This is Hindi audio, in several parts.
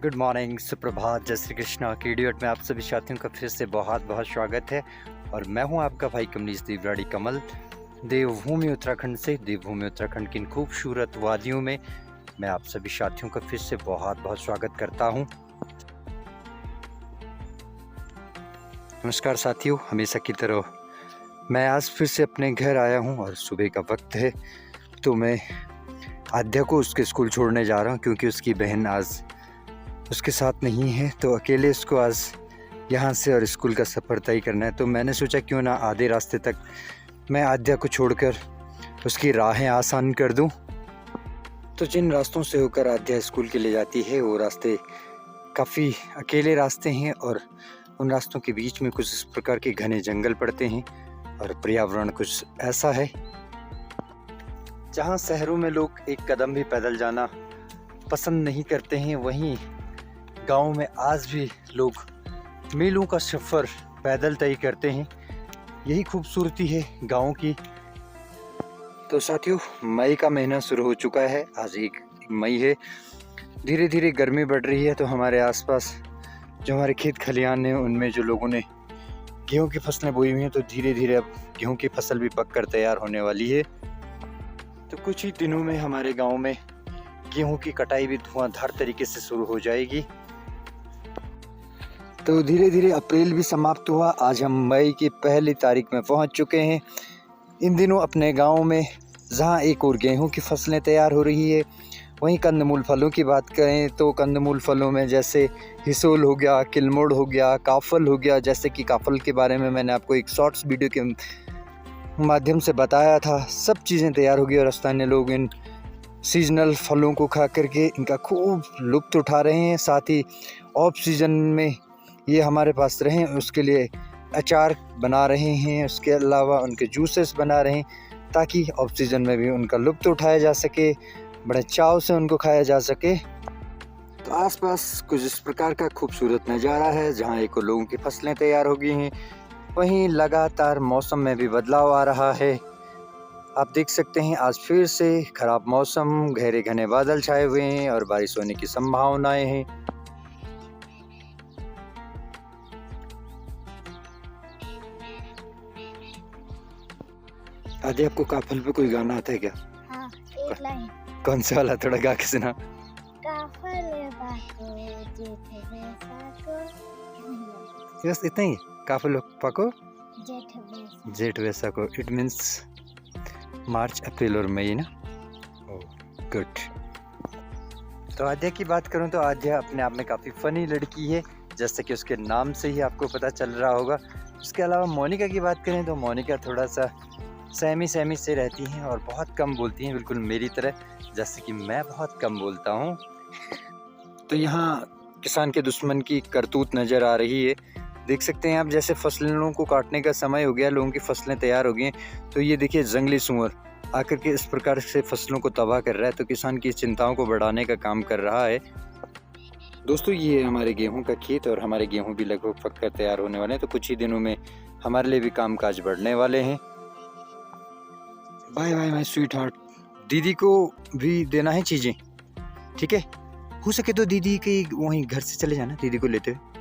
गुड मॉर्निंग, सुप्रभात, जय श्री कृष्णा की इडियट में आप सभी साथियों का फिर से बहुत बहुत स्वागत है। और मैं हूं आपका भाई कमलेश देवराड़ी कमल, देवभूमि उत्तराखंड से। देवभूमि उत्तराखंड की इन खूबसूरत वादियों में मैं आप सभी साथियों का फिर से बहुत बहुत स्वागत करता हूं। नमस्कार साथियों, हमेशा की तरह मैं आज फिर से अपने घर आया हूं और सुबह का वक्त है, तो मैं आद्या को उसके स्कूल छोड़ने जा रहा हूं क्योंकि उसकी बहन आज उसके साथ नहीं है, तो अकेले इसको आज यहाँ से और स्कूल का सफ़र तय करना है। तो मैंने सोचा क्यों ना आधे रास्ते तक मैं आद्या को छोड़कर उसकी राहें आसान कर दूं। तो जिन रास्तों से होकर आद्या स्कूल के लिए जाती है वो रास्ते काफ़ी अकेले रास्ते हैं और उन रास्तों के बीच में कुछ इस प्रकार के घने जंगल पड़ते हैं और पर्यावरण कुछ ऐसा है जहाँ शहरों में लोग एक कदम भी पैदल जाना पसंद नहीं करते हैं, वहीं गाँव में आज भी लोग मीलों का सफ़र पैदल तय करते हैं। यही खूबसूरती है गाँव की। तो साथियों, मई का महीना शुरू हो चुका है, आज 1 मई है। धीरे धीरे गर्मी बढ़ रही है, तो हमारे आसपास जो हमारे खेत खलिहान हैं उनमें जो लोगों ने गेहूं की फसलें बोई हुई हैं, तो धीरे धीरे अब गेहूं की फसल भी पक कर तैयार होने वाली है। तो कुछ ही दिनों में हमारे गाँव में गेहूं की कटाई भी धुआंधार तरीके से शुरू हो जाएगी। तो धीरे धीरे अप्रैल भी समाप्त हुआ, आज हम मई की पहली तारीख में पहुंच चुके हैं। इन दिनों अपने गांव में जहां एक और गेहूं की फसलें तैयार हो रही है, वहीं कंदमूल फलों की बात करें तो कंदमूल फलों में जैसे हिसोल हो गया, किलमोड़ हो गया, काफल हो गया। जैसे कि काफल के बारे में मैंने आपको एक शॉर्ट्स वीडियो के माध्यम से बताया था। सब चीज़ें तैयार हो गई और स्थानीय लोग इन सीजनल फलों को खा करके इनका खूब लुत्फ़ उठा रहे हैं। साथ ही ऑफ सीजन में ये हमारे पास रहें उसके लिए अचार बना रहे हैं, उसके अलावा उनके जूसेस बना रहे हैं ताकि ऑफ सीजन में भी उनका लुत्फ़ उठाया जा सके, बड़े चाव से उनको खाया जा सके। तो आसपास कुछ इस प्रकार का खूबसूरत नज़ारा है जहाँ एक लोगों की फसलें तैयार हो गई हैं। वहीं लगातार मौसम में भी बदलाव आ रहा है। आप देख सकते हैं आज फिर से खराब मौसम, गहरे घने बादल छाए हुए हैं और बारिश होने की संभावनाएं हैं। आदि, आपको काफल पे कोई गाना आता है क्या? हाँ, एक लाइन। कौन सा वाला, थोड़ा गा के सुना। काफल पाको जेठ वैसाखो। बस इतना ही, काफल पाको जेठ जेठ वैसाखो। इट मीन्स मार्च, अप्रैल और मई ना। Oh good. तो आद्या की बात करूं तो आद्या अपने आप में काफ़ी फ़नी लड़की है, जैसे कि उसके नाम से ही आपको पता चल रहा होगा। उसके अलावा मोनिका की बात करें तो मोनिका थोड़ा सा सहमी से रहती हैं और बहुत कम बोलती हैं, बिल्कुल मेरी तरह, जैसे कि मैं बहुत कम बोलता हूँ। तो यहाँ किसान के दुश्मन की करतूत नज़र आ रही है। देख सकते हैं आप, जैसे फसलों को काटने का समय हो गया, लोगों की फसलें तैयार हो गई हैं, तो ये देखिए जंगली सूअर आकर के इस प्रकार से फसलों को तबाह कर रहा है। तो किसान की चिंताओं को बढ़ाने का काम कर रहा है। दोस्तों, ये है हमारे गेहूं का खेत और हमारे गेहूं भी लगभग पक कर तैयार होने वाले हैं। तो कुछ ही दिनों में हमारे लिए भी कामकाज बढ़ने वाले हैं। Bye bye my sweetheart. दीदी को भी देना है चीज़ें, ठीक है? हो सके तो दीदी के वहीं घर से चले जाना, दीदी को लेते हुए।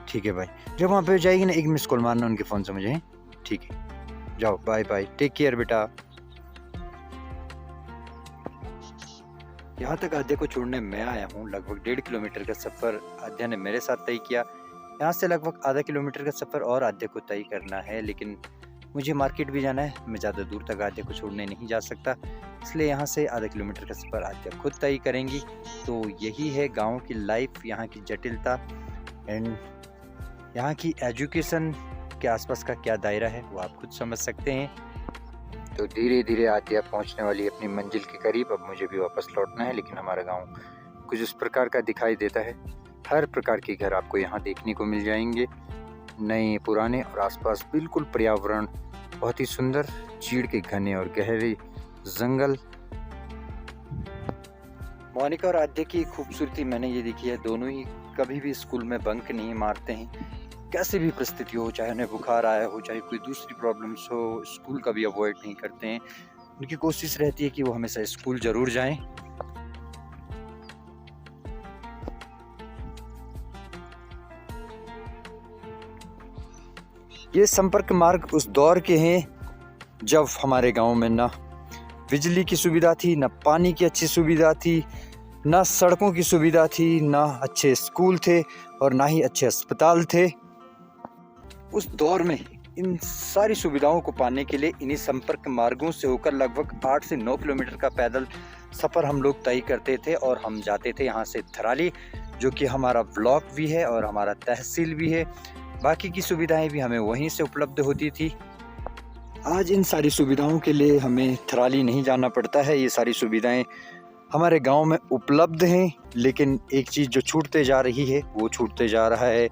ठीक है भाई, जब वहाँ पे जाएगी ना एक मिस कॉल मारना उनके फ़ोन से मुझे, ठीक है? जाओ, बाय बाय, टेक केयर बेटा। यहाँ तक आद्या को छोड़ने मैं आया हूँ। लगभग 1.5 किलोमीटर का सफ़र आद्या ने मेरे साथ तय किया। यहाँ से लगभग आधा किलोमीटर का सफ़र और आद्या को तय करना है, लेकिन मुझे मार्केट भी जाना है। मैं ज़्यादा दूर तक आद्या को छोड़ने नहीं जा सकता, इसलिए यहाँ से आधा किलोमीटर का सफ़र आद्या खुद तय करेंगी। तो यही है गाँव की लाइफ, यहाँ की जटिलता एंड यहाँ की एजुकेशन के आसपास का क्या दायरा है वो आप खुद समझ सकते हैं। तो धीरे धीरे आद्या पहुँचने वाली है अपनी मंजिल के करीब। अब मुझे भी वापस लौटना है, लेकिन हमारा गाँव कुछ इस प्रकार का दिखाई देता है। हर प्रकार के घर आपको यहाँ देखने को मिल जाएंगे, नए पुराने, और आसपास बिल्कुल पर्यावरण बहुत ही सुंदर, चीड़ के घने और गहरे जंगल। मोनिका और आद्या की खूबसूरती मैंने ये देखी है, दोनों ही कभी भी स्कूल में बंक नहीं मारते हैं। कैसे भी परिस्थिति हो, चाहे उन्हें बुखार आया हो, चाहे कोई दूसरी प्रॉब्लम्स हो, स्कूल कभी अवॉइड नहीं करते हैं। उनकी कोशिश रहती है कि वो हमेशा स्कूल ज़रूर जाएं। ये संपर्क मार्ग उस दौर के हैं जब हमारे गांव में ना बिजली की सुविधा थी, ना पानी की अच्छी सुविधा थी, ना सड़कों की सुविधा थी, ना अच्छे स्कूल थे और ना ही अच्छे अस्पताल थे। उस दौर में इन सारी सुविधाओं को पाने के लिए इन्हीं संपर्क मार्गों से होकर लगभग 8 से 9 किलोमीटर का पैदल सफ़र हम लोग तय करते थे और हम जाते थे यहाँ से थराली, जो कि हमारा ब्लॉक भी है और हमारा तहसील भी है। बाकी की सुविधाएं भी हमें वहीं से उपलब्ध होती थी। आज इन सारी सुविधाओं के लिए हमें थराली नहीं जाना पड़ता है। ये सारी सुविधाएं हमारे गांव में उपलब्ध हैं, लेकिन एक चीज़ जो छूटते जा रही है वो छूटते जा रहा है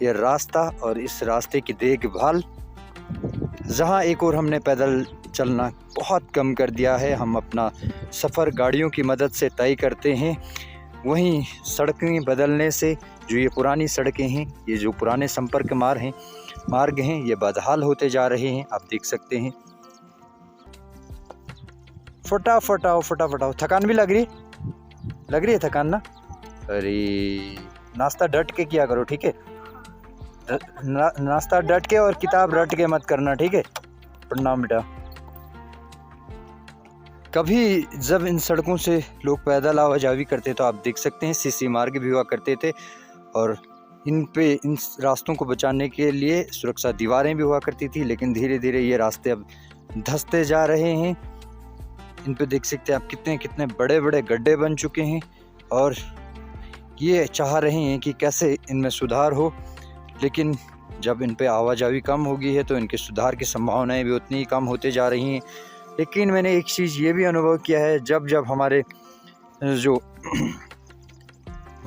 ये रास्ता और इस रास्ते की देखभाल। जहां एक और हमने पैदल चलना बहुत कम कर दिया है, हम अपना सफ़र गाड़ियों की मदद से तय करते हैं, वहीं सड़कें बदलने से जो ये पुरानी सड़कें हैं, ये जो पुराने संपर्क मार्ग हैं, ये बदहाल होते जा रहे हैं। आप देख सकते हैं। फटाफट आओ। थकान भी लग रही है थकान ना? अरे नाश्ता डट के किया करो, ठीक है? नाश्ता डट के और किताब रट के मत करना, ठीक है? प्रणाम बेटा। कभी जब इन सड़कों से लोग पैदल आवाजाही करते तो आप देख सकते हैं सीसी मार्ग भी हुआ करते थे और इन रास्तों को बचाने के लिए सुरक्षा दीवारें भी हुआ करती थी, लेकिन धीरे धीरे ये रास्ते अब धंसते जा रहे हैं। इन पे देख सकते हैं आप कितने बड़े बड़े गड्ढे बन चुके हैं और ये चाह रहे हैं कि कैसे इनमें सुधार हो, लेकिन जब इन पे आवाजाही कम होगी है तो इनके सुधार की संभावनाएं भी उतनी ही कम होते जा रही हैं। लेकिन मैंने एक चीज़ ये भी अनुभव किया है, जब हमारे जो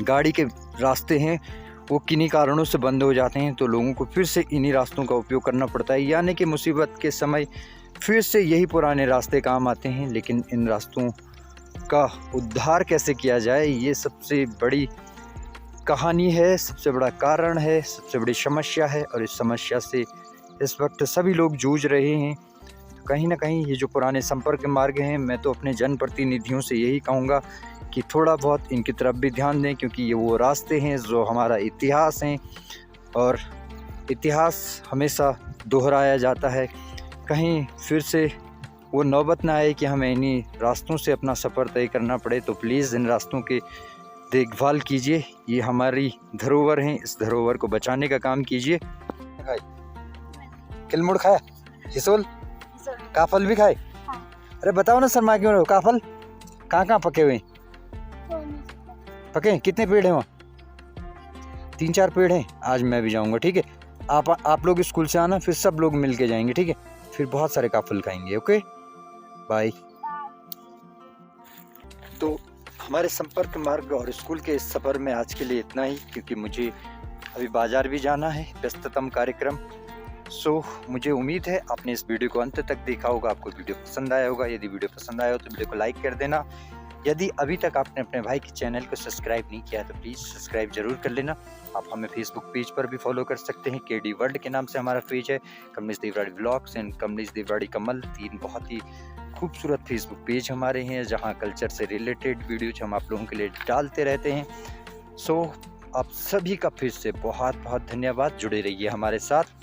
गाड़ी के रास्ते हैं वो किन्हीं कारणों से बंद हो जाते हैं तो लोगों को फिर से इन्हीं रास्तों का उपयोग करना पड़ता है, यानी कि मुसीबत के समय फिर से यही पुराने रास्ते काम आते हैं। लेकिन इन रास्तों का उद्धार कैसे किया जाए, ये सबसे बड़ी कहानी है, सबसे बड़ा कारण है, सबसे बड़ी समस्या है और इस समस्या से इस वक्त सभी लोग जूझ रहे हैं। तो कहीं ना कहीं ये जो पुराने संपर्क मार्ग हैं, मैं तो अपने जनप्रतिनिधियों से यही कहूँगा कि थोड़ा बहुत इनकी तरफ भी ध्यान दें, क्योंकि ये वो रास्ते हैं जो हमारा इतिहास हैं और इतिहास हमेशा दोहराया जाता है। कहीं फिर से वो नौबत ना आए कि हमें इन्हीं रास्तों से अपना सफ़र तय करना पड़े। तो प्लीज़ इन रास्तों के देखभाल कीजिए, ये हमारी धरोहर हैं, इस धरोहर को बचाने का काम कीजिए। किलमुड़ खाया, हिसोल काफल भी खाए? अरे बताओ ना शर्मा क्यों रहो, काफल कहाँ पके हुए हैं? पके हैं? कितने पेड़ हैं वहाँ? 3-4 पेड़ हैं। आज मैं भी जाऊँगा, ठीक है? आप लोग स्कूल से आना, फिर सब लोग मिल के जाएंगे, ठीक है? फिर बहुत सारे काफल खाएंगे। Okay, bye. तो हमारे संपर्क मार्ग और स्कूल के इस सफ़र में आज के लिए इतना ही, क्योंकि मुझे अभी बाज़ार भी जाना है, व्यस्ततम कार्यक्रम। मुझे उम्मीद है आपने इस वीडियो को अंत तक देखा होगा, आपको वीडियो पसंद आया होगा। यदि वीडियो पसंद आया हो तो वीडियो को लाइक कर देना। यदि अभी तक आपने अपने भाई के चैनल को सब्सक्राइब नहीं किया तो प्लीज़ सब्सक्राइब जरूर कर लेना। आप हमें फेसबुक पेज पर भी फॉलो कर सकते हैं, KD वर्ल्ड के नाम से हमारा पेज है। कमलेश देवराड़ी ब्लॉग्स एंड कमलेश देवराड़ी कमल, 3 बहुत ही खूबसूरत फेसबुक पेज हमारे हैं, जहां कल्चर से रिलेटेड वीडियोज हम आप लोगों के लिए डालते रहते हैं। आप सभी का फिर से बहुत बहुत धन्यवाद। जुड़े रहिए हमारे साथ।